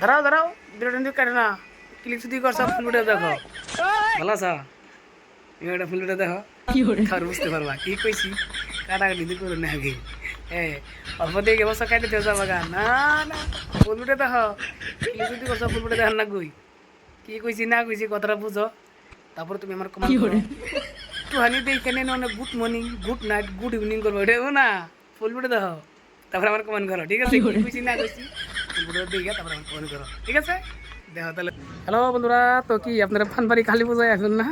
দাঁড়াও দাঁড়াও ভিডিওটা কিন্তু কাটে না। ক্লিক যদি করছ ফুল ভিডিও দেখো। ভালো আছা? ভিডিওটা ফুল ভিডিও দেখো। তার বুঝতে পারবা কি কইছি। কাটাকাটি দিতে করো না আগে। অল্প দিয়ে অবস্থা কাটে দেওয়া যাবে গা। না না ফুল ভিডিও দেখো। ক্লিক যদি করছ ফুল ভিডিও দেখার না কই। কি কইছি না কইছি কথাটা বুঝো। তারপর তুমি আমার কমেন্ট করো। একটু হানি দিয়ে এখানে অনেক good morning good night good evening করবো এটাও না ফুল ভিডিও দেখো। তারপরে আমার কমেন্ট করো ঠিক আছে? কি কইছি না কইছি ফুল ভিডিও দেখে তারপরে আমার কমেন্ট করো ঠিক আছে? দেখো তাহলে। হ্যালো বন্ধুরা, তো কি আপনারা ফানবাড়ি কালী পূজায় আসবেন না?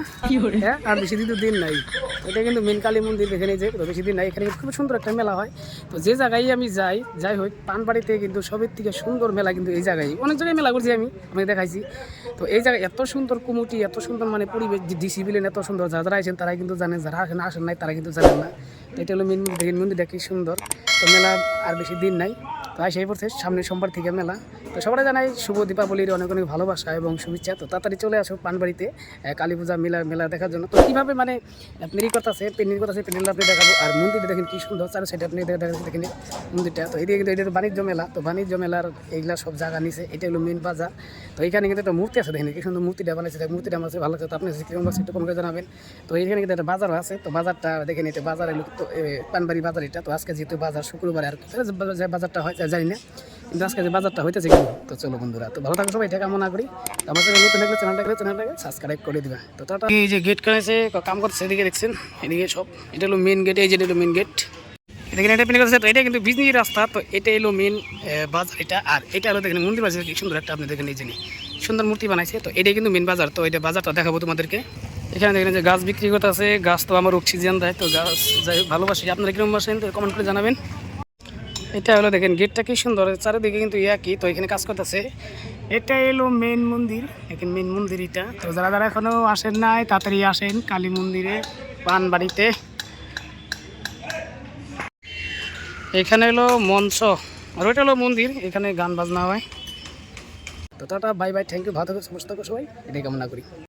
হ্যাঁ, আর বেশি দিন নাই। এটা কিন্তু মেন কালী মন্দির এখানে যে তো বেশি দিন নাই। এখানে খুব সুন্দর একটা মেলা হয়। তো যে জায়গায় আমি যাই হোক পানবাড়িতে কিন্তু সবের থেকে সুন্দর মেলা কিন্তু এই জায়গায়। অনেক জায়গায় মেলা করছি আমি দেখাইছি। তো এই জায়গায় এত সুন্দর কমিটি এত সুন্দর মানে পরিবেশ ডিসিপ্লিন এত সুন্দর যারা আছেন তারাই কিন্তু জানেন, যারা আসেন নাই তারা কিন্তু জানেন না। তো এটা হলো মেন দেখেন মন্দিরটা কি সুন্দর। তো মেলা আর বেশি দিন নাই। তো সেই পড়ছে সামনে সোমবার থেকে মেলা। তো সবাই জানাই শুভ দীপাবলির অনেক অনেক ভালোবাসা এবং শুভেচ্ছা। তো তাড়াতাড়ি চলে আসো পানবাড়িতে কালী পূজা মেলা দেখার জন্য। তো কীভাবে মানে মেরি কথা আছে পেন্ডেল আপনি দেখাবো। আর মন্দিরটা দেখেন কি সুন্দর চার সাইডে আপনি দেখেন মন্দিরটা। তো এদিকে কিন্তু এটা বাণিজ্য মেলা। তো বাণিজ্য মেলার এইগুলা সব জায়গা নিচে এটা হলো মেন বাজার। তো এখানে কিন্তু একটা মূর্তি আছে দেখেন কি সুন্দর মূর্তিটা বানাইছে। মূর্তিটা আমার ভালো আছে। তো আপনি কিরকম একটু কম করে জানাবেন। তো এখানে কিন্তু একটা বাজার আছে। তো বাজারটা দেখেন এটা বাজার এলো তো পানবাড়ি বাজার এটা। তো আজকে যেহেতু বাজার শুক্রবার আর বাজারটা হয় জানি না, কিন্তু আজকে যে বাজারটা হইতেছে কিন্তু। তো চলো বন্ধুরা, তো ভালো থাকো সবাই, এটা কামনা করি। আমার চ্যানেল নতুন থাকলে চ্যানেলটাকে সাবস্ক্রাইব করে দিবা। তো টাটা। এই যে গেট কানেছে কাম করছে এদিকে দেখছেন, এদিকে সব এটা হলো মেন গেট। এই যে এটা মেন গেট, দেখেন এটা পেন করছে। তো এটা কিন্তু বিজনি রাস্তা। তো এটা এলো মেন বাজার এটা। আর এটা হলো দেখেন মন্দির বাজার কি সুন্দর একটা আপনি দেখেন এই জিনিস সুন্দর মূর্তি বানাইছে। তো এটাই কিন্তু মেন বাজার। তো এটা বাজারটা দেখাবো তোমাদেরকে। এখানে দেখেন যে গাছ বিক্রি করতে আছে। গাছ তো আমার অক্সিজেন দেয়। তো গাছ যাই ভালোবাসি। আপনারা কিরকম বাসেন তো কমেন্ট করে জানাবেন। এটা হলো দেখেন গেটটা কি সুন্দর, চারিদিকে কিন্তু একই। তো এখানে কাজ করতেছে। এটা এলো মেন মন্দির, এখানে মেন মন্দির এটা। তো যারা এখনো আসেন নাই তাড়াতাড়ি আসেন কালী মন্দিরে পানবাড়িতে। এখানে হলো মঞ্চ আর ওইটা হলো মন্দির, এখানে গান বাজনা হয়। তো tata bye bye, thank you, ভালো থাকো সমস্ত সবাই, এটাই কামনা করি।